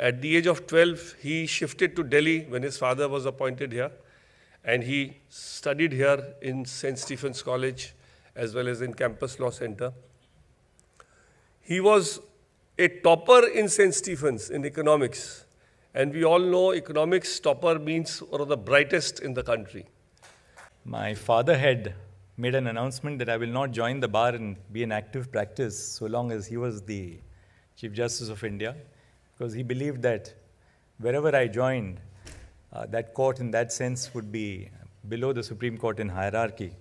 At the age of 12, he shifted to Delhi when his father was appointed here, and he studied here in St. Stephen's College as well as in Campus Law Center. He was a topper in St. Stephen's in economics, and we all know economics topper means one of the brightest in the country. My father had made an announcement that I will not join the bar and be in active practice so long as he was the Chief Justice of India, because he believed that wherever I joined, that court in that sense would be below the Supreme Court in hierarchy.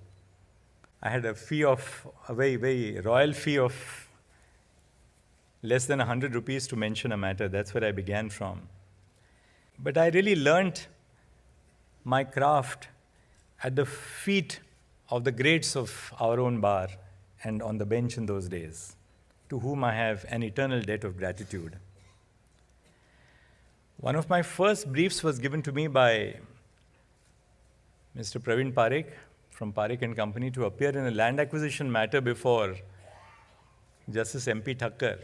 I had a very, very royal fee of less than 100 rupees to mention a matter. That's where I began from. But I really learnt my craft at the feet of the greats of our own bar and on the bench in those days, to whom I have an eternal debt of gratitude. One of my first briefs was given to me by Mr. Praveen Parekh from Parekh and Company to appear in a land acquisition matter before Justice M.P. Thakkar.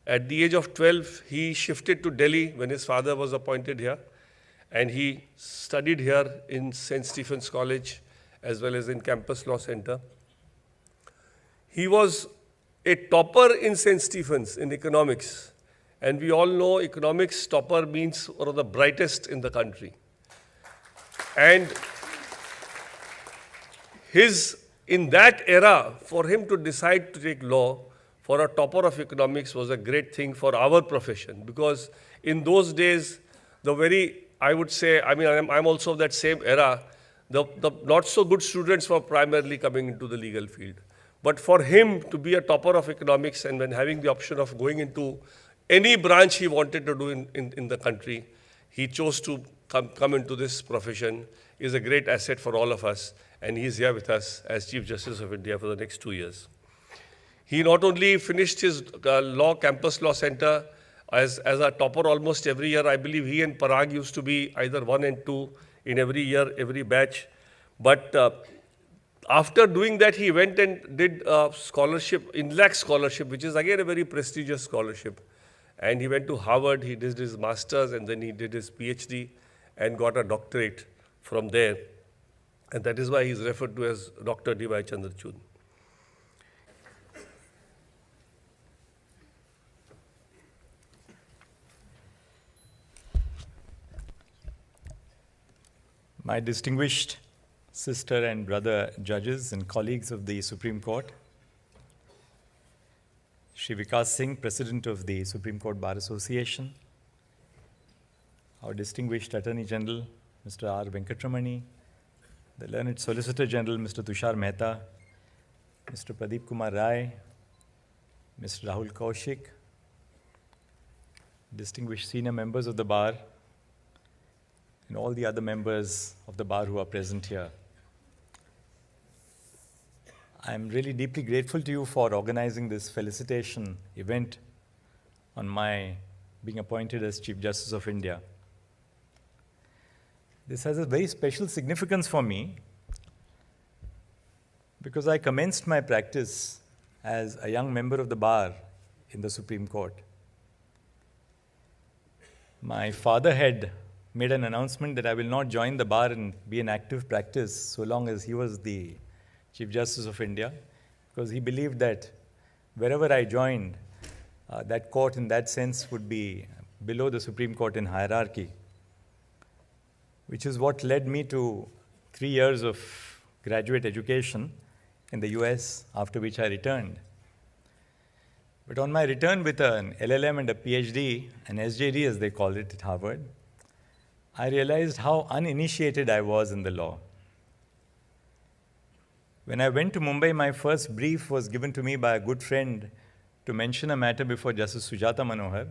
At the age of 12, he shifted to Delhi when his father was appointed here, and he studied here in St. Stephen's College as well as in Campus Law Center. He was a topper in St. Stephen's in economics, and we all know economics topper means one of the brightest in the country. And in that era, for him to decide to take law for a topper of economics was a great thing for our profession, because in those days, I'm also of that same era, the not so good students were primarily coming into the legal field. But for him to be a topper of economics and when having the option of going into any branch he wanted to do in the country, he chose to come into this profession, is a great asset for all of us, and he's here with us as Chief Justice of India for the next 2 years. He not only finished his Campus Law Center as a topper almost every year. I believe he and Parag used to be either 1 and 2 in every year, every batch. But after doing that, he went and did a scholarship, INLAC scholarship, which is again a very prestigious scholarship. And he went to Harvard, he did his master's, and then he did his PhD and got a doctorate from there. And that is why he's referred to as Dr. D.Y. Chandrachud. My distinguished sister and brother judges and colleagues of the Supreme Court, Shri Vikas Singh, President of the Supreme Court Bar Association, our distinguished Attorney General, Mr. R. Venkatramani, the learned Solicitor General, Mr. Tushar Mehta, Mr. Pradeep Kumar Rai, Mr. Rahul Kaushik, distinguished senior members of the bar, and all the other members of the bar who are present here. I'm really deeply grateful to you for organizing this felicitation event on my being appointed as Chief Justice of India. This has a very special significance for me because I commenced my practice as a young member of the bar in the Supreme Court. My father had made an announcement that I will not join the bar and be in active practice so long as he was the Chief Justice of India, because he believed that wherever I joined, that court in that sense would be below the Supreme Court in hierarchy, which is what led me to 3 years of graduate education in the US, after which I returned. But on my return with an LLM and a PhD, an SJD as they called it at Harvard, I realized how uninitiated I was in the law. When I went to Mumbai, my first brief was given to me by a good friend to mention a matter before Justice Sujata Manohar.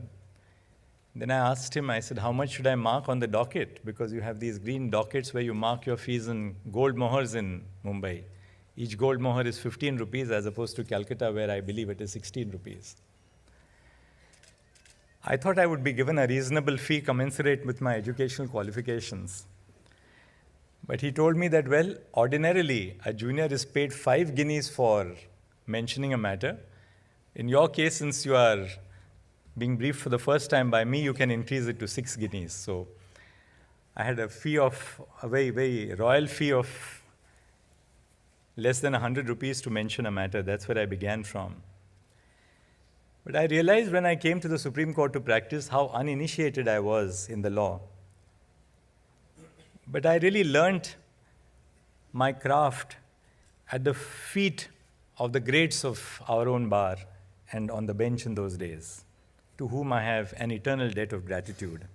Then I asked him, I said, how much should I mark on the docket? Because you have these green dockets where you mark your fees in gold mohars in Mumbai. Each gold mohar is 15 rupees as opposed to Calcutta, where I believe it is 16 rupees. I thought I would be given a reasonable fee commensurate with my educational qualifications. But he told me that, well, ordinarily, a junior is paid 5 guineas for mentioning a matter. In your case, since you are being briefed for the first time by me, you can increase it to 6 guineas. So I had a very, very royal fee of less than 100 rupees to mention a matter. That's where I began from. But I realized when I came to the Supreme Court to practice how uninitiated I was in the law. But I really learnt my craft at the feet of the greats of our own bar and on the bench in those days, to whom I have an eternal debt of gratitude.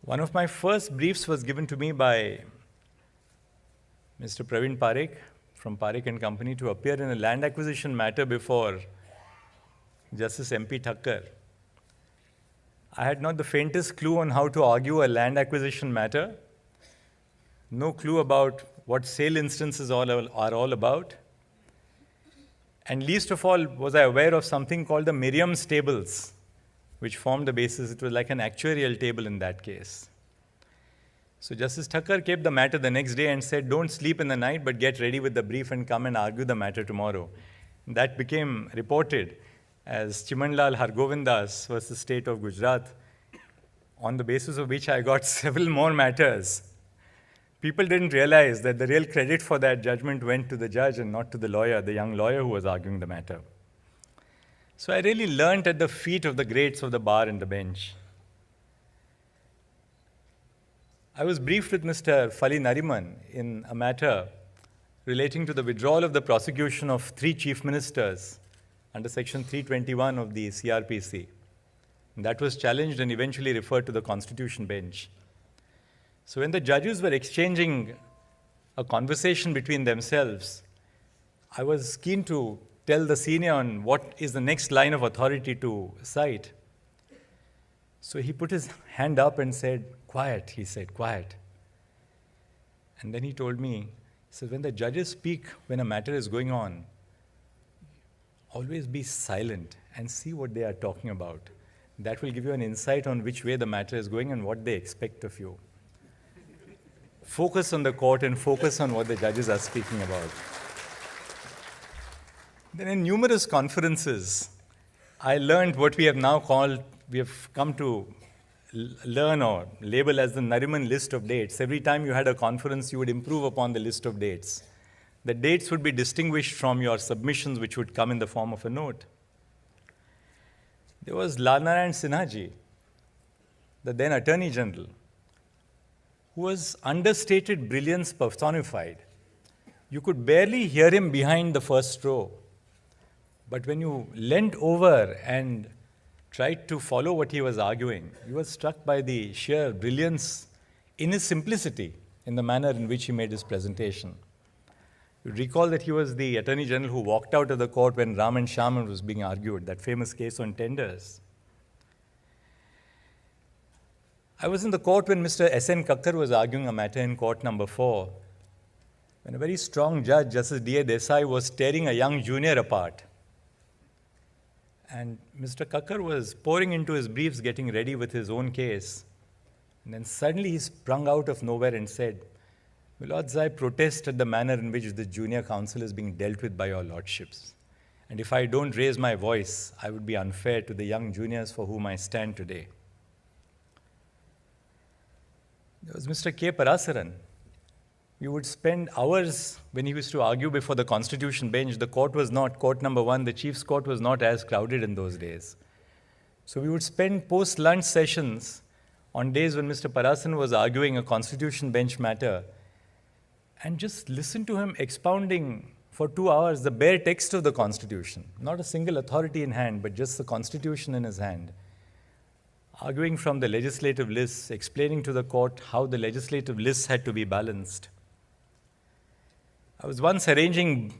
One of my first briefs was given to me by Mr. Praveen Parekh from Parekh and Company to appear in a land acquisition matter before Justice M.P. Thakkar. I had not the faintest clue on how to argue a land acquisition matter, no clue about what sale instances are all about, and least of all was I aware of something called the Miriam's tables, which formed the basis. It was like an actuarial table in that case. So Justice Thakkar kept the matter the next day and said, don't sleep in the night, but get ready with the brief and come and argue the matter tomorrow. And that became reported as Chimanlal Hargovindas versus State of Gujarat, on the basis of which I got several more matters. People didn't realize that the real credit for that judgment went to the judge and not to the lawyer, the young lawyer who was arguing the matter. So I really learnt at the feet of the greats of the bar and the bench. I was briefed with Mr. Fali Nariman in a matter relating to the withdrawal of the prosecution of 3 chief ministers under Section 321 of the CRPC. And that was challenged and eventually referred to the Constitution bench. So when the judges were exchanging a conversation between themselves, I was keen to tell the senior on what is the next line of authority to cite. So he put his hand up and said, quiet, he said, quiet. And then he told me, he said, when the judges speak, when a matter is going on, always be silent and see what they are talking about. That will give you an insight on which way the matter is going and what they expect of you. Focus on the court and focus on what the judges are speaking about. Then in numerous conferences, I learned what we have come to learn or label as the Nariman list of dates. Every time you had a conference, you would improve upon the list of dates. The dates would be distinguished from your submissions, which would come in the form of a note. There was Lal Narayan Sinha ji, the then Attorney General, who was understated brilliance personified. You could barely hear him behind the first row. But when you leant over and tried to follow what he was arguing, you were struck by the sheer brilliance in his simplicity, in the manner in which he made his presentation. You recall that he was the Attorney General who walked out of the court when Ram and Shaman was being argued, that famous case on tenders. I was in the court when Mr. S.N. Kakkar was arguing a matter in court number 4, when a very strong judge, Justice D.A. Desai, was tearing a young junior apart. And Mr. Kakkar was pouring into his briefs, getting ready with his own case. And then suddenly he sprung out of nowhere and said, "My lords, I protest at the manner in which the junior counsel is being dealt with by your lordships. And if I don't raise my voice, I would be unfair to the young juniors for whom I stand today." There was Mr. K. Parasaran. We would spend hours when he used to argue before the Constitution bench. The court was not, court number 1, the Chief's Court was not as crowded in those days. So we would spend post-lunch sessions on days when Mr. Parasaran was arguing a Constitution bench matter and just listen to him expounding for 2 hours the bare text of the Constitution. Not a single authority in hand, but just the Constitution in his hand. Arguing from the legislative lists, explaining to the court how the legislative lists had to be balanced. I was once arranging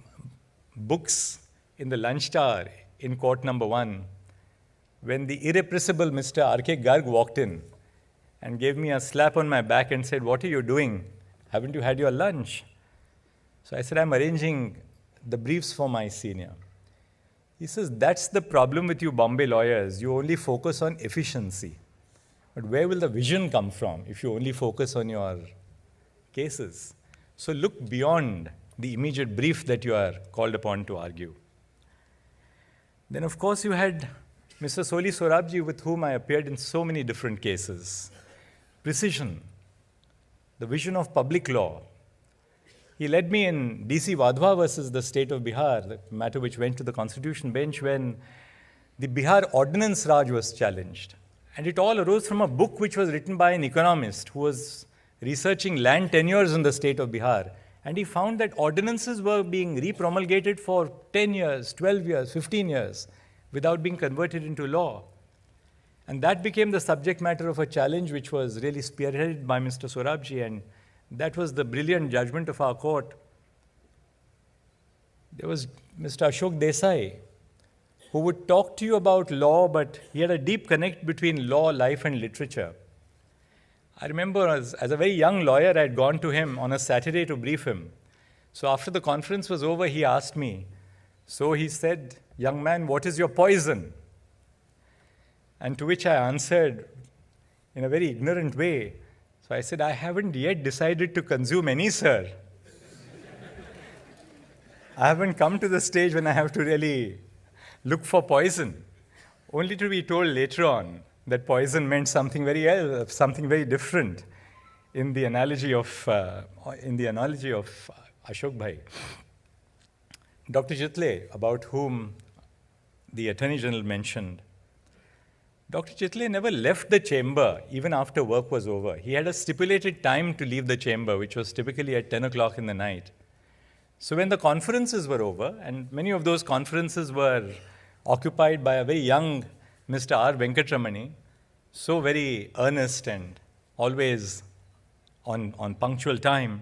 books in the lunch hour in court number 1 when the irrepressible Mr. R.K. Garg walked in and gave me a slap on my back and said, "What are you doing? Haven't you had your lunch?" So I said, "I'm arranging the briefs for my senior." He says, "That's the problem with you Bombay lawyers. You only focus on efficiency. But where will the vision come from if you only focus on your cases? So look beyond the immediate brief that you are called upon to argue." Then, of course, you had Mr. Soli Sorabji, with whom I appeared in so many different cases. Precision, the vision of public law. He led me in DC Wadhwa versus the state of Bihar, the matter which went to the Constitution bench when the Bihar Ordinance Raj was challenged. And it all arose from a book which was written by an economist who was researching land tenures in the state of Bihar. And he found that ordinances were being repromulgated for 10 years, 12 years, 15 years without being converted into law. And that became the subject matter of a challenge which was really spearheaded by Mr. Sorabji, and that was the brilliant judgment of our court. There was Mr. Ashok Desai, who would talk to you about law, but he had a deep connect between law, life, and literature. I remember as a very young lawyer, I had gone to him on a Saturday to brief him. So after the conference was over, he asked me, so he said, "Young man, what is your poison?" And to which I answered in a very ignorant way. So I said, "I haven't yet decided to consume any, sir. I haven't come to the stage when I have to really look for poison," only to be told later on that poison meant something very else, something very different in the analogy of Ashok Bhai. Dr. Chitle, about whom the Attorney General mentioned, Dr. Chitle never left the chamber even after work was over. He had a stipulated time to leave the chamber, which was typically at 10 o'clock in the night. So when the conferences were over, and many of those conferences were occupied by a very young Mr. R. Venkatramani, so very earnest and always on punctual time,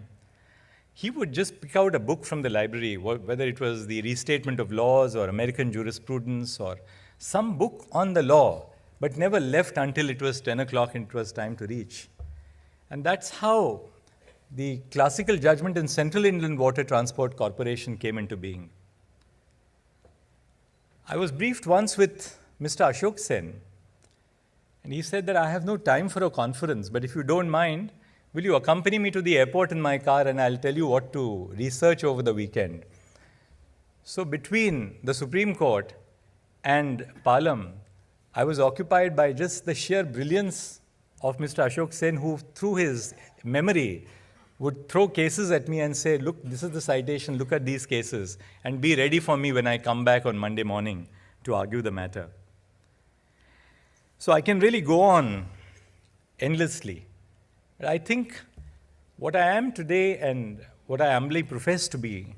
he would just pick out a book from the library, whether it was the Restatement of Laws or American Jurisprudence or some book on the law, but never left until it was 10 o'clock and it was time to reach. And that's how the classical judgment in Central Inland Water Transport Corporation came into being. I was briefed once with Mr. Ashok Sen, and he said that I have no time for a conference, but if you don't mind, will you accompany me to the airport in my car and I'll tell you what to research over the weekend. So between the Supreme Court and Palam, I was occupied by just the sheer brilliance of Mr. Ashok Sen, who through his memory would throw cases at me and say, "Look, this is the citation, look at these cases, and be ready for me when I come back on Monday morning to argue the matter." So I can really go on endlessly. But I think what I am today and what I humbly profess to be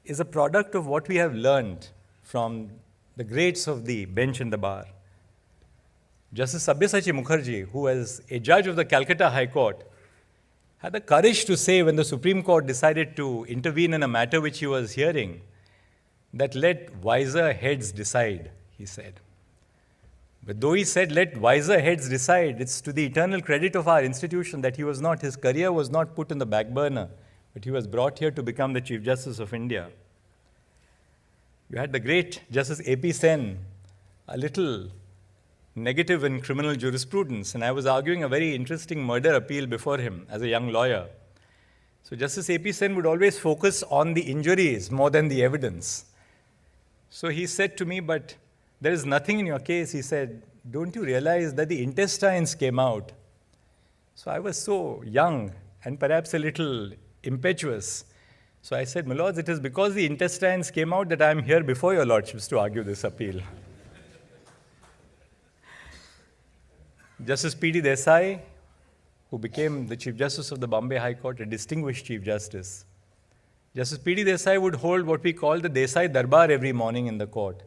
is a product of what we have learned from the greats of the bench and the bar. Justice Sabyasachi Mukherjee, who was a judge of the Calcutta High Court, had the courage to say when the Supreme Court decided to intervene in a matter which he was hearing, that let wiser heads decide, he said. But though he said, let wiser heads decide, it's to the eternal credit of our institution that his career was not put in the back burner, but he was brought here to become the Chief Justice of India. You had the great Justice A.P. Sen, a little negative in criminal jurisprudence, and I was arguing a very interesting murder appeal before him as a young lawyer. So Justice A.P. Sen would always focus on the injuries more than the evidence. So he said to me, "But there is nothing in your case." He said, "Don't you realize that the intestines came out?" So I was so young and perhaps a little impetuous. So I said, "My lords, it is because the intestines came out that I am here before your lordships to argue this appeal." Justice P.D. Desai, who became the Chief Justice of the Bombay High Court, a distinguished Chief Justice. Justice P.D. Desai would hold what we call the Desai Darbar every morning in the court,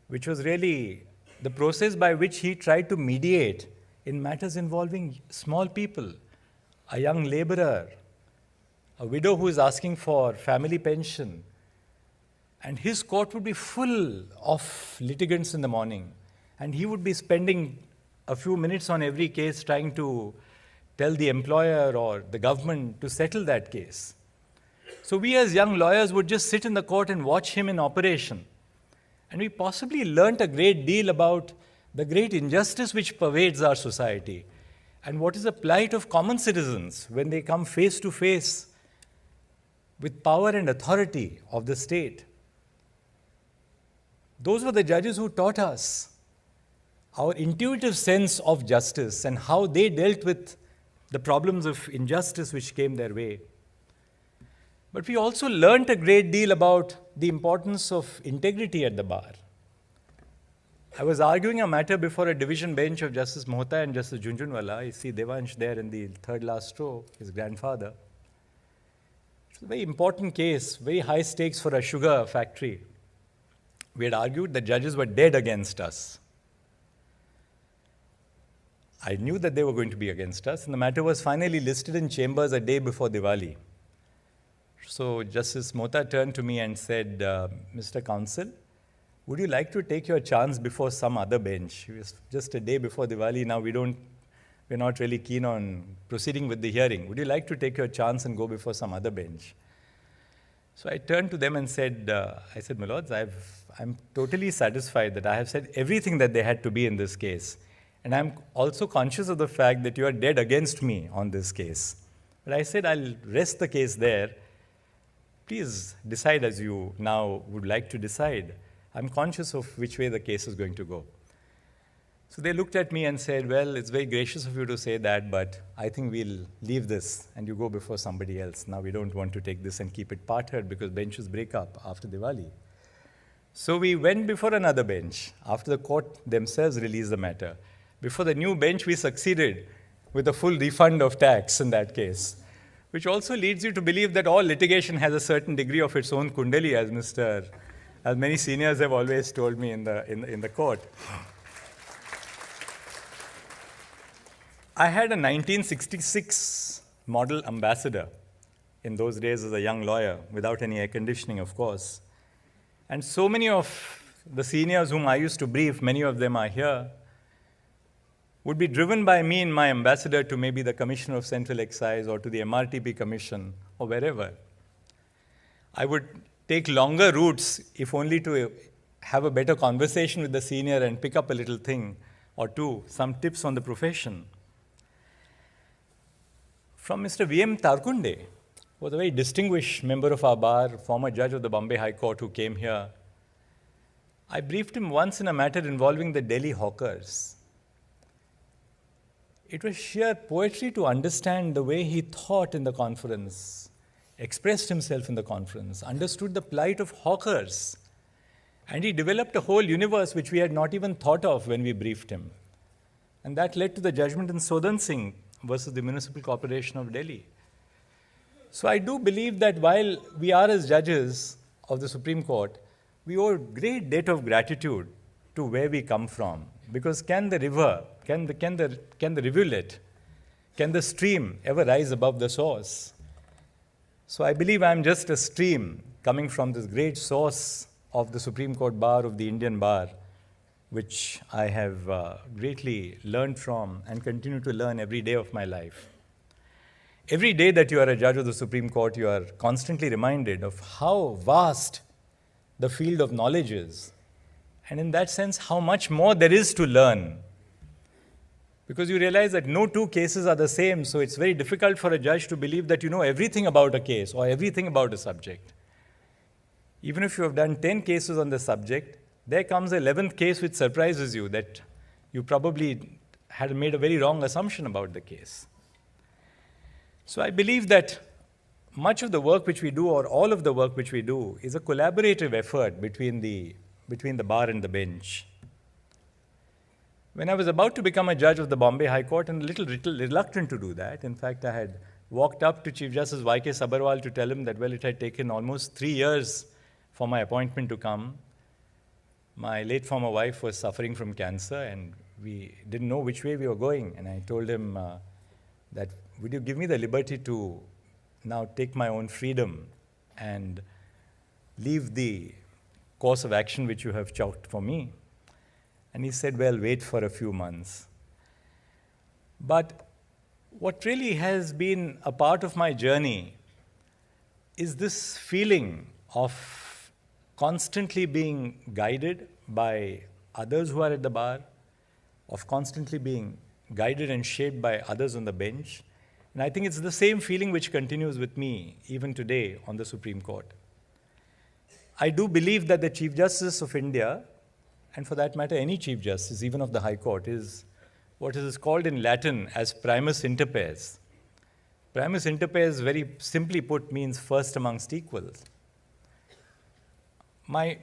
which was really the process by which he tried to mediate in matters involving small people, a young laborer, a widow who is asking for family pension. And his court would be full of litigants in the morning, and he would be spending a few minutes on every case trying to tell the employer or the government to settle that case. So we as young lawyers would just sit in the court and watch him in operation. And we possibly learnt a great deal about the great injustice which pervades our society and what is the plight of common citizens when they come face to face with power and authority of the state. Those were the judges who taught us our intuitive sense of justice and how they dealt with the problems of injustice which came their way. But we also learnt a great deal about the importance of integrity at the bar. I was arguing a matter before a division bench of Justice Mohta and Justice Junjunwala. I see Devansh there in the third last row, his grandfather. It was a very important case, very high stakes for a sugar factory. We had argued that judges were dead against us. I knew that they were going to be against us, and the matter was finally listed in chambers a day before Diwali. So Justice Mohta turned to me and said, Mr. Counsel, would you like to take your chance before some other bench? It was just a day before Diwali. Now we're not really keen on proceeding with the hearing. Would you like to take your chance and go before some other bench? So I turned to them and said, my lords, I'm totally satisfied that I have said everything that they had to be in this case. And I'm also conscious of the fact that you are dead against me on this case. But I said, I'll rest the case there. Please decide as you now would like to decide. I'm conscious of which way the case is going to go. So they looked at me and said, well, it's very gracious of you to say that, but I think we'll leave this and you go before somebody else. Now we don't want to take this and keep it parted because benches break up after Diwali. So we went before another bench after the court themselves released the matter. Before the new bench, we succeeded with a full refund of tax in that case, which also leads you to believe that all litigation has a certain degree of its own kundali, as many seniors have always told me in the court. I had a 1966 model ambassador in those days as a young lawyer, without any air conditioning, of course. And so many of the seniors whom I used to brief, many of them are here, would be driven by me and my ambassador to maybe the Commissioner of Central Excise or to the MRTP Commission or wherever. I would take longer routes if only to have a better conversation with the senior and pick up a little thing or two, some tips on the profession. From Mr. V.M. Tarkunde, who was a very distinguished member of our bar, former judge of the Bombay High Court who came here, I briefed him once in a matter involving the Delhi hawkers. It was sheer poetry to understand the way he thought in the conference, expressed himself in the conference, understood the plight of hawkers, and he developed a whole universe which we had not even thought of when we briefed him. And that led to the judgment in Sodan Singh versus the Municipal Corporation of Delhi. So I do believe that while we are as judges of the Supreme Court, we owe a great debt of gratitude to where we come from. Because can the river, can the rivulet, can the stream ever rise above the source? So I believe I'm just a stream coming from this great source of the Supreme Court bar, of the Indian bar, which I have greatly learned from and continue to learn every day of my life. Every day that you are a judge of the Supreme Court, you are constantly reminded of how vast the field of knowledge is. And in that sense, how much more there is to learn. Because you realize that no two cases are the same, so it's very difficult for a judge to believe that you know everything about a case or everything about a subject. Even if you have done 10 cases on the subject, there comes the 11th case which surprises you that you probably had made a very wrong assumption about the case. So I believe that much of the work which we do, or all of the work which we do, is a collaborative effort between the bar and the bench. When I was about to become a judge of the Bombay High Court, and a little reluctant to do that, in fact, I had walked up to Chief Justice Y.K. Sabharwal to tell him that, well, it had taken almost 3 years for my appointment to come. My late former wife was suffering from cancer, and we didn't know which way we were going. And I told him that, would you give me the liberty to now take my own freedom and leave the course of action which you have chalked for me? And he said, well, wait for a few months. But what really has been a part of my journey is this feeling of constantly being guided by others who are at the bar, of constantly being guided and shaped by others on the bench. And I think it's the same feeling which continues with me even today on the Supreme Court. I do believe that the Chief Justice of India and for that matter, any Chief Justice, even of the High Court, is what is called in Latin as primus inter pares. Primus inter pares, very simply put, means first amongst equals. My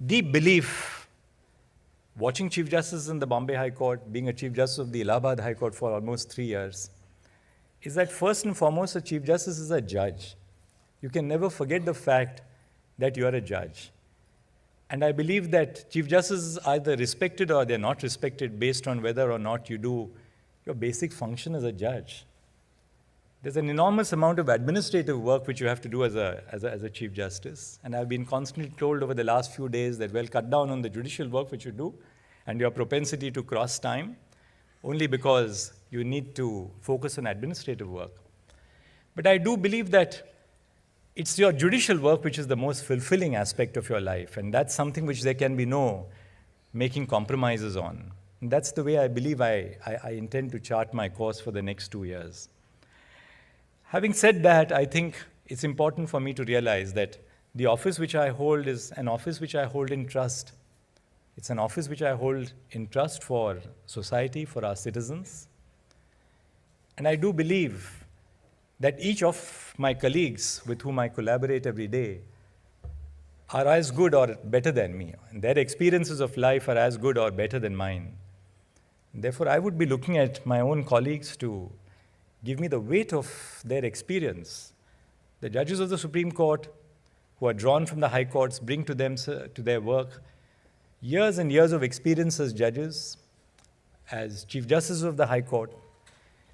deep belief, watching Chief Justice in the Bombay High Court, being a Chief Justice of the Allahabad High Court for almost 3 years, is that first and foremost, a Chief Justice is a judge. You can never forget the fact that you are a judge. And I believe that Chief Justices are either respected or they're not respected based on whether or not you do your basic function as a judge. There's an enormous amount of administrative work which you have to do as a Chief Justice. And I've been constantly told over the last few days that, well, cut down on the judicial work which you do and your propensity to cross time, only because you need to focus on administrative work. But I do believe that it's your judicial work which is the most fulfilling aspect of your life, and that's something which there can be no making compromises on. And that's the way I believe I intend to chart my course for the next 2 years. Having said that, I think it's important for me to realize that the office which I hold is an office which I hold in trust. It's an office which I hold in trust for society, for our citizens. And I do believe that each of my colleagues with whom I collaborate every day are as good or better than me, and their experiences of life are as good or better than mine. And therefore, I would be looking at my own colleagues to give me the weight of their experience. The judges of the Supreme Court who are drawn from the high courts bring to their work years and years of experience as judges, as Chief Justices of the High Court,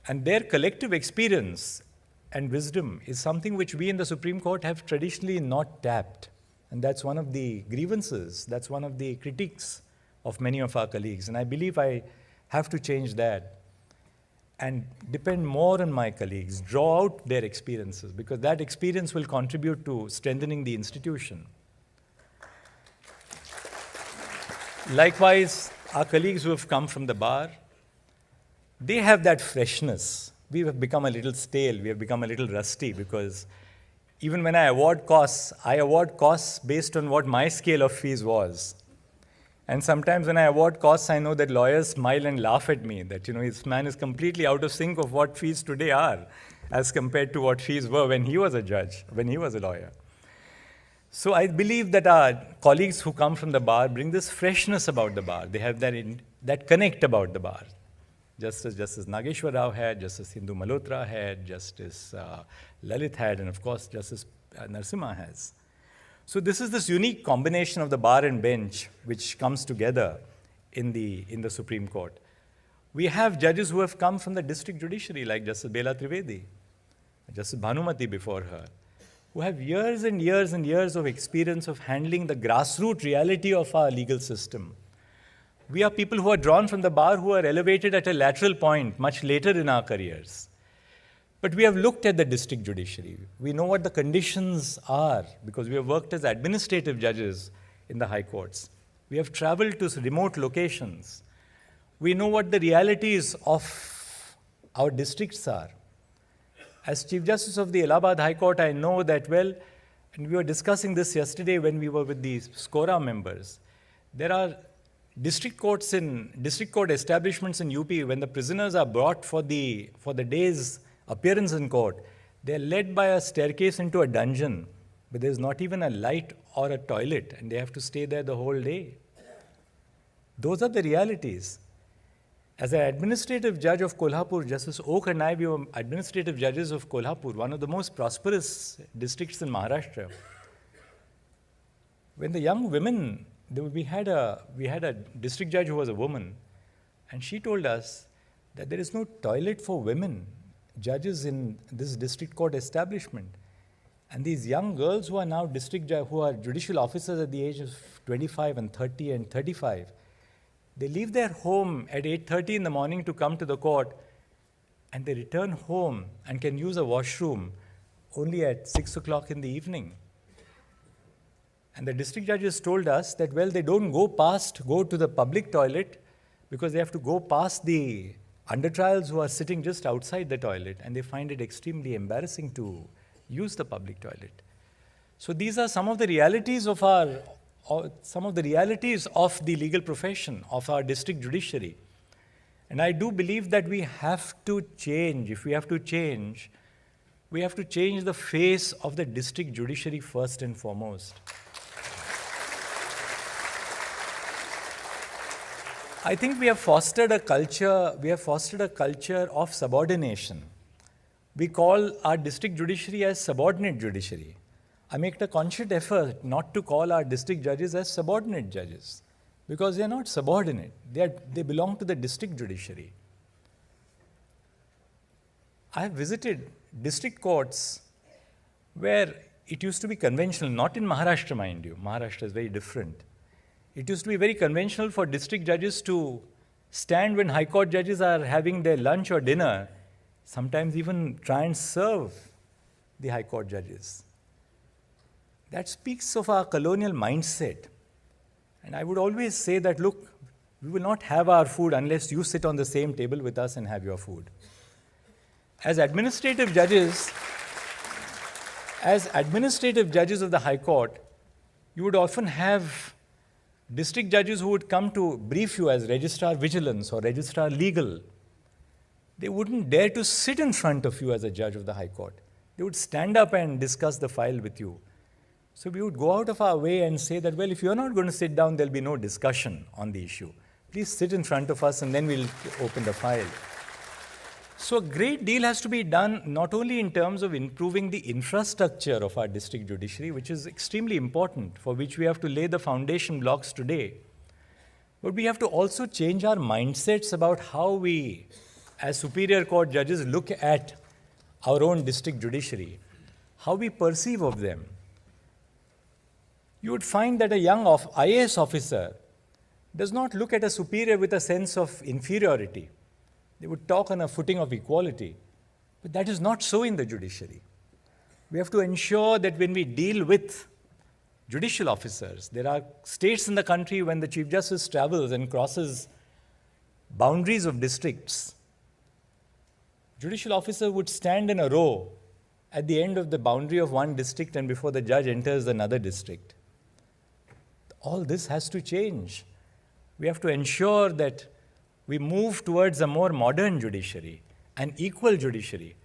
and their collective experience and wisdom is something which we in the Supreme Court have traditionally not tapped. And that's one of the grievances, that's one of the critiques of many of our colleagues. And I believe I have to change that and depend more on my colleagues, draw out their experiences, because that experience will contribute to strengthening the institution. Likewise, our colleagues who have come from the bar, they have that freshness. We have become a little stale, we have become a little rusty, because even when I award costs based on what my scale of fees was. And sometimes when I award costs, I know that lawyers smile and laugh at me, that, this man is completely out of sync of what fees today are, as compared to what fees were when he was a judge, when he was a lawyer. So I believe that our colleagues who come from the bar bring this freshness about the bar. They have that connect about the bar. Just as Justice Nageshwar Rao had, Justice Hindu Malhotra had, Justice Lalit had, and of course Justice Narasimha has. So this is this unique combination of the bar and bench which comes together in the Supreme Court. We have judges who have come from the district judiciary, like Justice Bela Trivedi, Justice Bhanumati before her, who have years and years and years of experience of handling the grassroots reality of our legal system. We are people who are drawn from the bar who are elevated at a lateral point much later in our careers. But we have looked at the district judiciary. We know what the conditions are because we have worked as administrative judges in the high courts. We have traveled to remote locations. We know what the realities of our districts are. As Chief Justice of the Allahabad High Court, I know that well, and we were discussing this yesterday when we were with the SCORA members. There are district court establishments in UP, when the prisoners are brought for the day's appearance in court, they're led by a staircase into a dungeon, but there's not even a light or a toilet, and they have to stay there the whole day. Those are the realities. As an administrative judge of Kolhapur, Justice Oak and I, we were administrative judges of Kolhapur, one of the most prosperous districts in Maharashtra. When the young women, we had a district judge who was a woman, and she told us that there is no toilet for women judges in this district court establishment. And these young girls who are now who are judicial officers at the age of 25 and 30 and 35, they leave their home at 8:30 in the morning to come to the court, and they return home and can use a washroom only at 6 o'clock in the evening. And the district judges told us that, well, they don't go to the public toilet because they have to go past the under-trials who are sitting just outside the toilet, and they find it extremely embarrassing to use the public toilet. So these are some of the realities of some of the realities of the legal profession, of our district judiciary. And I do believe that we have to change. If we have to change, we have to change the face of the district judiciary first and foremost. I think we have fostered a culture of subordination. We call our district judiciary as subordinate judiciary. I make a conscious effort not to call our district judges as subordinate judges, because they are not subordinate. They belong to the district judiciary. I have visited district courts where it used to be conventional, not in Maharashtra, mind you. Maharashtra is very different. It used to be very conventional for district judges to stand when High Court judges are having their lunch or dinner, sometimes even try and serve the High Court judges. That speaks of our colonial mindset. And I would always say that, look, we will not have our food unless you sit on the same table with us and have your food. As administrative judges of the High Court, you would often have district judges who would come to brief you as Registrar Vigilance or Registrar Legal. They wouldn't dare to sit in front of you as a judge of the High Court. They would stand up and discuss the file with you. So we would go out of our way and say that, well, if you're not going to sit down, there'll be no discussion on the issue. Please sit in front of us and then we'll open the file. So a great deal has to be done, not only in terms of improving the infrastructure of our district judiciary, which is extremely important, for which we have to lay the foundation blocks today, but we have to also change our mindsets about how we, as superior court judges, look at our own district judiciary, how we perceive of them. You would find that a young IAS officer does not look at a superior with a sense of inferiority. They would talk on a footing of equality. But that is not so in the judiciary. We have to ensure that when we deal with judicial officers, there are states in the country when the Chief Justice travels and crosses boundaries of districts, judicial officer would stand in a row at the end of the boundary of one district and before the judge enters another district. All this has to change. We have to ensure that we move towards a more modern judiciary, an equal judiciary.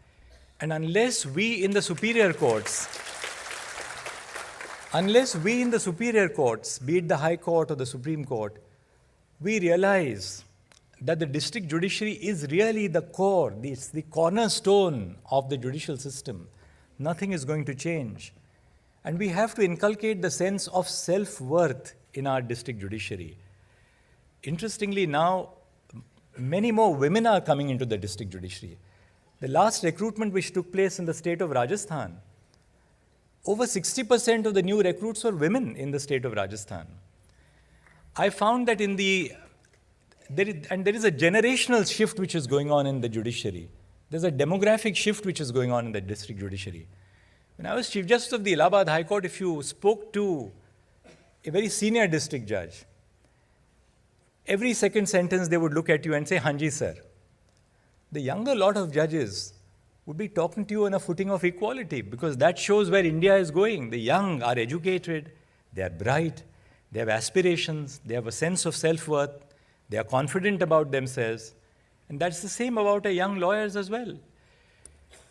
And unless we in the superior courts, be it the High Court or the Supreme Court, we realize that the district judiciary is really the core, it's the cornerstone of the judicial system. Nothing is going to change. And we have to inculcate the sense of self-worth in our district judiciary. Interestingly, now, many more women are coming into the district judiciary. The last recruitment which took place in the state of Rajasthan, over 60% of the new recruits were women in the state of Rajasthan. I found that there is a generational shift which is going on in the judiciary. There's a demographic shift which is going on in the district judiciary. When I was Chief Justice of the Allahabad High Court, if you spoke to a very senior district judge, every second sentence they would look at you and say, "Hanji, sir." The younger lot of judges would be talking to you on a footing of equality, because that shows where India is going. The young are educated, they are bright, they have aspirations, they have a sense of self-worth, they are confident about themselves. And that's the same about our young lawyers as well.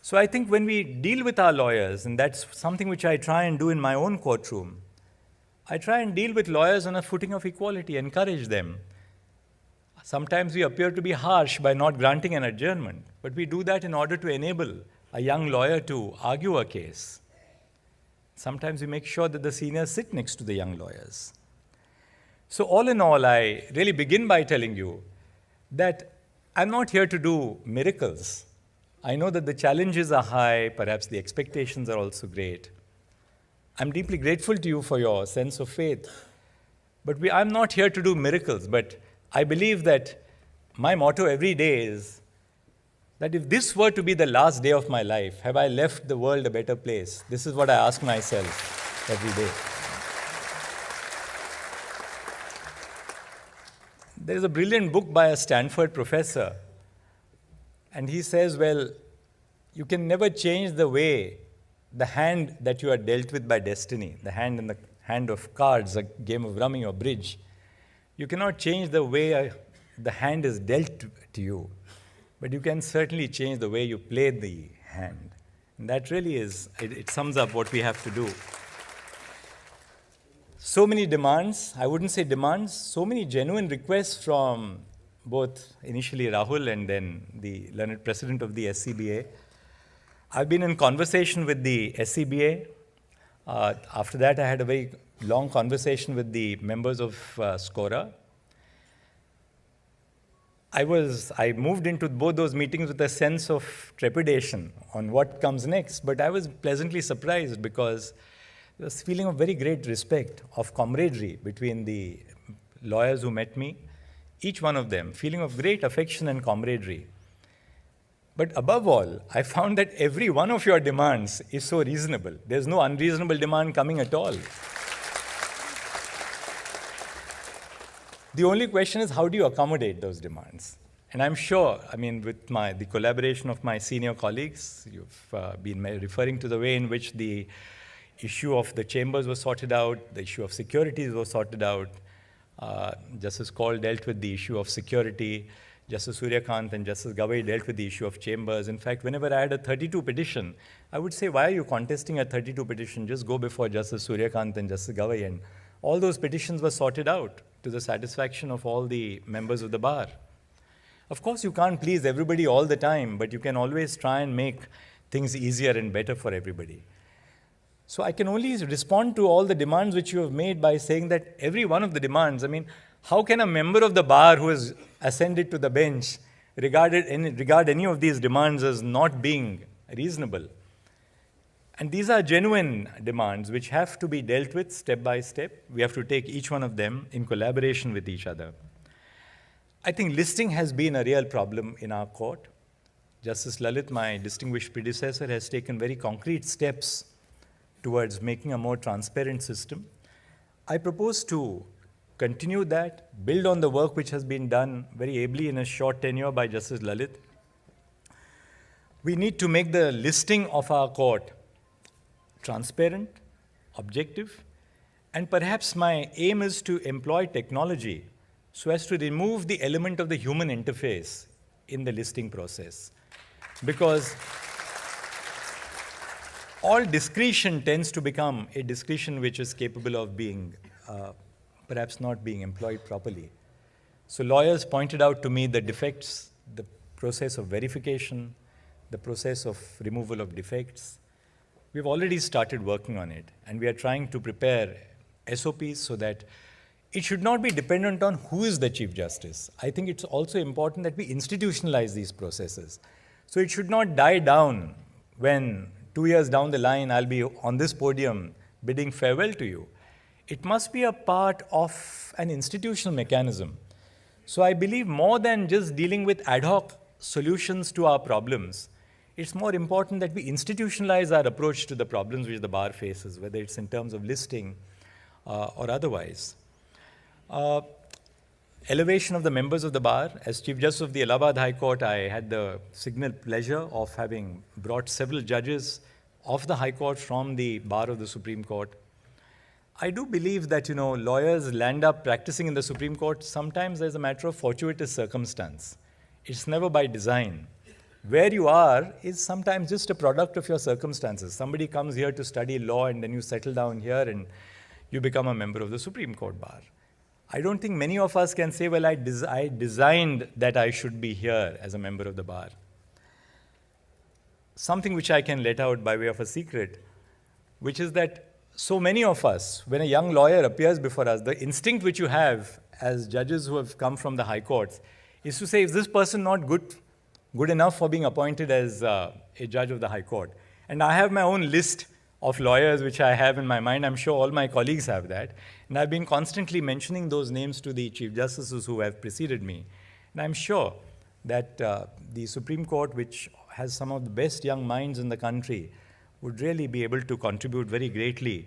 So I think when we deal with our lawyers, and that's something which I try and do in my own courtroom, I try and deal with lawyers on a footing of equality, encourage them. Sometimes we appear to be harsh by not granting an adjournment, but we do that in order to enable a young lawyer to argue a case. Sometimes we make sure that the seniors sit next to the young lawyers. So all in all, I really begin by telling you that I'm not here to do miracles. I know that the challenges are high, perhaps the expectations are also great. I'm deeply grateful to you for your sense of faith. But I'm not here to do miracles, but I believe that my motto every day is that if this were to be the last day of my life, have I left the world a better place? This is what I ask myself every day. There is a brilliant book by a Stanford professor, and he says, well, you can never change the hand that you are dealt with by destiny, the hand hand of cards, a game of rummy or bridge. You cannot change the way the hand is dealt to you, but you can certainly change the way you play the hand. And that really is, it sums up what we have to do. So many demands, I wouldn't say demands, so many genuine requests from both initially Rahul and then the learned president of the SCBA. I've been in conversation with the SCBA. After that, I had a very long conversation with the members of SCORA. I moved into both those meetings with a sense of trepidation on what comes next, but I was pleasantly surprised because there was a feeling of very great respect, of camaraderie between the lawyers who met me, each one of them, feeling of great affection and camaraderie. But above all, I found that every one of your demands is so reasonable. There's no unreasonable demand coming at all. The only question is, how do you accommodate those demands? And I'm sure, I mean, with the collaboration of my senior colleagues, you've been referring to the way in which the issue of the chambers was sorted out, the issue of securities was sorted out. Justice Kaul dealt with the issue of security. Justice Suryakant and Justice Gavai dealt with the issue of chambers. In fact, whenever I had a 32 petition, I would say, why are you contesting a 32 petition? Just go before Justice Suryakant and Justice Gavai. And all those petitions were sorted out to the satisfaction of all the members of the bar. Of course, you can't please everybody all the time, but you can always try and make things easier and better for everybody. So I can only respond to all the demands which you have made by saying that every one of the demands, I mean, how can a member of the bar who has ascended to the bench regard any of these demands as not being reasonable? And these are genuine demands which have to be dealt with step by step. We have to take each one of them in collaboration with each other. I think listing has been a real problem in our court. Justice Lalit, my distinguished predecessor, has taken very concrete steps towards making a more transparent system. I propose to continue that, build on the work which has been done very ably in a short tenure by Justice Lalit. We need to make the listing of our court transparent, objective, and perhaps my aim is to employ technology so as to remove the element of the human interface in the listing process. Because all discretion tends to become a discretion which is capable of being perhaps not being employed properly. So lawyers pointed out to me the defects, the process of verification, the process of removal of defects. We've already started working on it, and we are trying to prepare SOPs so that it should not be dependent on who is the Chief Justice. I think it's also important that we institutionalize these processes. So it should not die down when 2 years down the line I'll be on this podium bidding farewell to you. It must be a part of an institutional mechanism. So I believe more than just dealing with ad hoc solutions to our problems, it's more important that we institutionalize our approach to the problems which the bar faces, whether it's in terms of listing or otherwise. Elevation of the members of the bar. As Chief Justice of the Allahabad High Court, I had the signal pleasure of having brought several judges of the High Court from the bar of the Supreme Court. I do believe that, lawyers land up practicing in the Supreme Court sometimes as a matter of fortuitous circumstance. It's never by design. Where you are is sometimes just a product of your circumstances. Somebody comes here to study law and then you settle down here and you become a member of the Supreme Court bar. I don't think many of us can say, well, I designed that I should be here as a member of the bar. Something which I can let out by way of a secret, which is that so many of us, when a young lawyer appears before us, the instinct which you have as judges who have come from the high courts is to say, is this person not good enough for being appointed as a judge of the High Court? And I have my own list of lawyers which I have in my mind. I'm sure all my colleagues have that. And I've been constantly mentioning those names to the Chief Justices who have preceded me. And I'm sure that the Supreme Court, which has some of the best young minds in the country, would really be able to contribute very greatly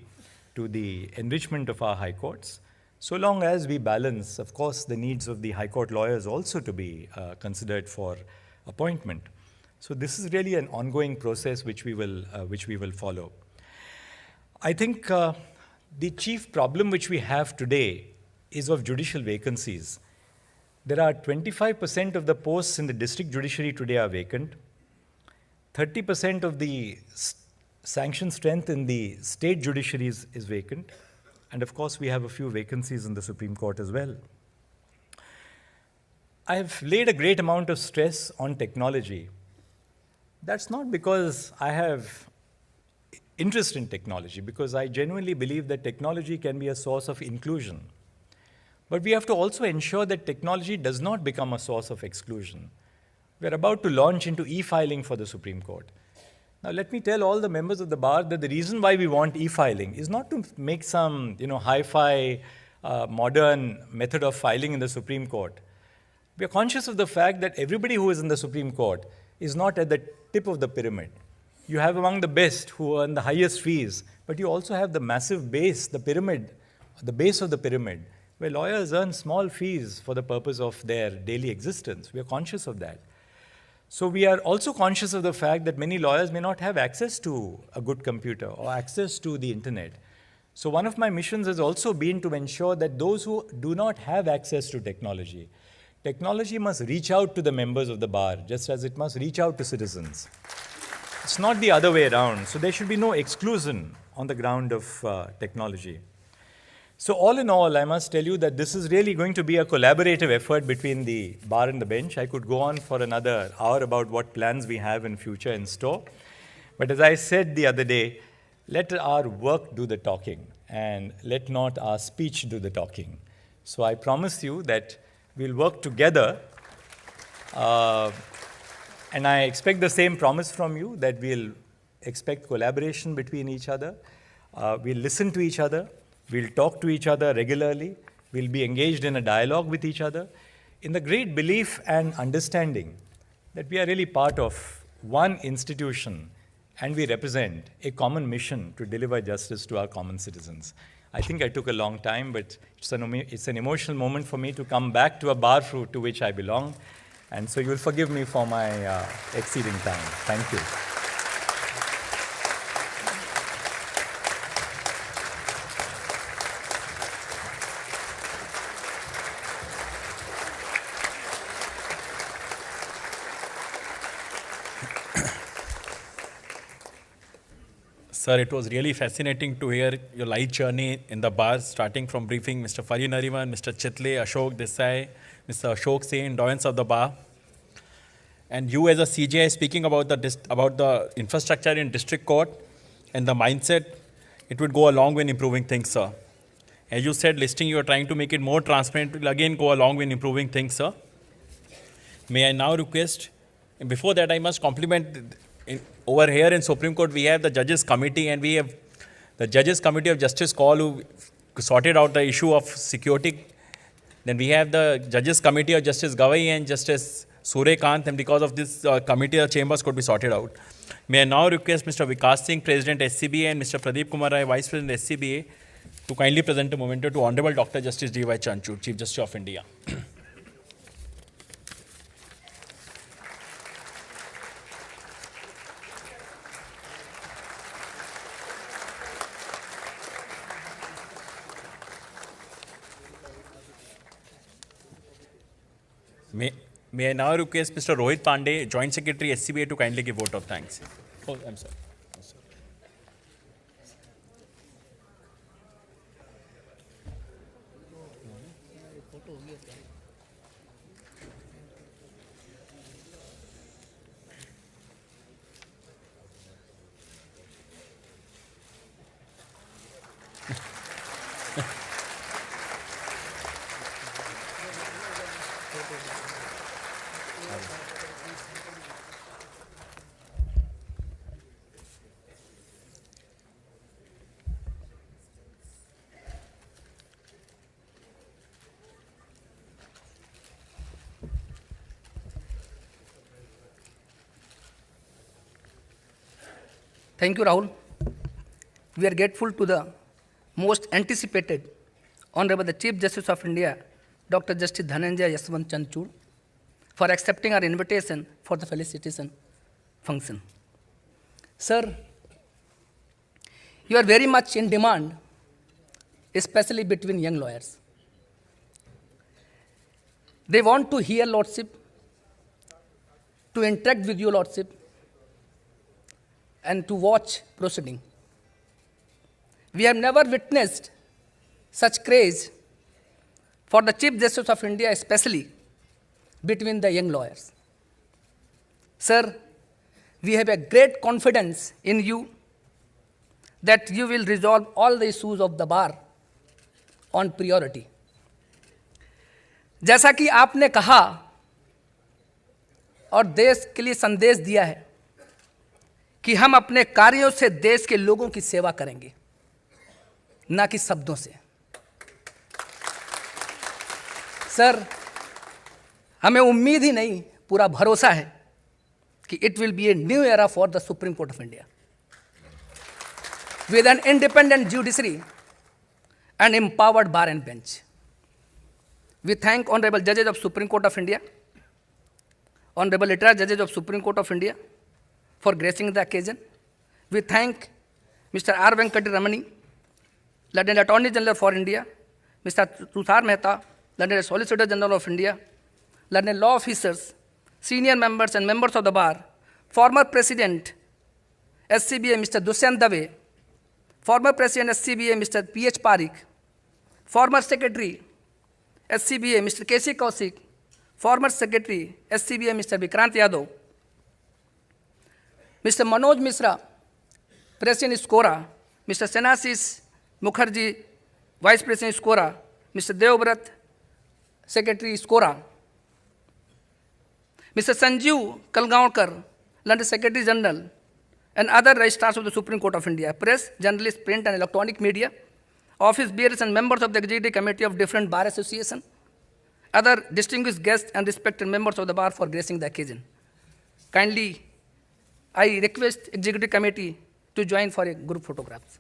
to the enrichment of our high courts, so long as we balance, of course, the needs of the high court lawyers also to be considered for appointment. So this is really an ongoing process which we will follow. I think the chief problem which we have today is of judicial vacancies. There are 25% of the posts in the district judiciary today are vacant. 30% of the sanction strength in the state judiciaries is vacant. And of course, we have a few vacancies in the Supreme Court as well. I have laid a great amount of stress on technology. That's not because I have interest in technology, because I genuinely believe that technology can be a source of inclusion. But we have to also ensure that technology does not become a source of exclusion. We are about to launch into e-filing for the Supreme Court. Now, let me tell all the members of the bar that the reason why we want e-filing is not to make some, hi-fi, modern method of filing in the Supreme Court. We are conscious of the fact that everybody who is in the Supreme Court is not at the tip of the pyramid. You have among the best who earn the highest fees, but you also have the massive base, the pyramid, the base of the pyramid, where lawyers earn small fees for the purpose of their daily existence. We are conscious of that. So we are also conscious of the fact that many lawyers may not have access to a good computer or access to the internet. So one of my missions has also been to ensure that those who do not have access to technology must reach out to the members of the bar, just as it must reach out to citizens. It's not the other way around. So there should be no exclusion on the ground of technology. So all in all, I must tell you that this is really going to be a collaborative effort between the bar and the bench. I could go on for another hour about what plans we have in future in store. But as I said the other day, let our work do the talking and let not our speech do the talking. So I promise you that we'll work together, and I expect the same promise from you, that we'll expect collaboration between each other, we'll listen to each other, we'll talk to each other regularly, we'll be engaged in a dialogue with each other, in the great belief and understanding that we are really part of one institution and we represent a common mission to deliver justice to our common citizens. I think I took a long time, but it's an emotional moment for me to come back to a bar to which I belong. And so you'll forgive me for my exceeding time. Thank you. Sir, it was really fascinating to hear your life journey in the bar, starting from briefing Mr. Fari Nariman, Mr. Chitle, Ashok Desai, Mr. Ashok Sen, doyens of the bar. And you as a CJI speaking about the infrastructure in district court and the mindset, it would go a long way in improving things, sir. As you said, listing, you are trying to make it more transparent, it will again go a long way in improving things, sir. May I now request, and before that I must compliment, over here in Supreme Court, we have the Judges Committee, and we have the Judges Committee of Justice Call who sorted out the issue of security. Then we have the Judges Committee of Justice Gavai and Justice Suryakant, and because of this committee, the chambers could be sorted out. May I now request Mr. Vikas Singh, President SCBA, and Mr. Pradeep Kumar Rai, Vice President SCBA, to kindly present a memento to Honorable Dr. Justice D.Y. Chandrachud, Chief Justice of India. May I now request Mr. Rohit Pandey, Joint Secretary SCBA, to kindly give vote of thanks. Oh, I'm sorry. Thank you, Rahul. We are grateful to the most anticipated Honorable the Chief Justice of India, Dr. Justice Dhananjaya Yeshwant Chandrachud, for accepting our invitation for the felicitation function. Sir, you are very much in demand especially between young lawyers. They want to hear Lordship, to interact with you, Lordship, and to watch proceeding. We have never witnessed such craze for the Chief Justice of India, especially between the young lawyers. Sir, we have a great confidence in you that you will resolve all the issues of the bar on priority. जैसा कि आपने कहा और देश के लिए संदेश दिया है कि हम अपने कार्यों से देश के लोगों की सेवा करेंगे, ना कि शब्दों से। सर, हमें उम्मीद ही नहीं, पूरा भरोसा है कि it will be a new era for the Supreme Court of India with an independent judiciary and empowered bar and bench. We thank Honorable Judges of Supreme Court of India, Honorable Retired Judges of Supreme Court of India for gracing the occasion. We thank Mr. R. Venkati Ramani, London Attorney General for India, Mr. Tushar Mehta, London Solicitor General of India, London law officers, senior members and members of the bar, former President SCBA Mr. Dushyant Dave, former President SCBA Mr. P.H. Parikh, former Secretary SCBA Mr. K.C. Kaushik, former Secretary SCBA Mr. Vikrant Yadav, Mr. Manoj Mishra, President SCORA, Mr. Senasis Mukherjee, Vice President SCORA, Mr. Devbrat, Secretary SCORA, Mr. Sanjeev Kalgaonkar, London Secretary General, and other registrars of the Supreme Court of India, press, journalists, print and electronic media, office bearers and members of the Executive Committee of different bar associations, other distinguished guests and respected members of the bar for gracing the occasion. Kindly, I request Executive Committee to join for a group photographs.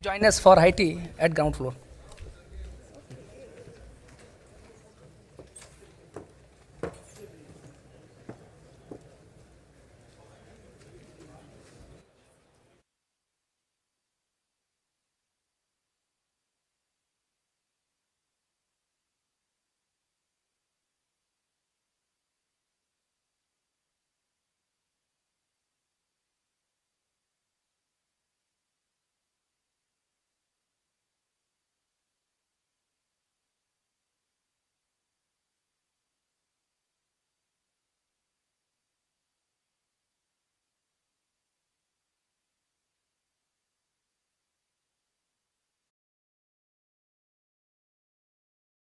Join us for high tea at ground floor.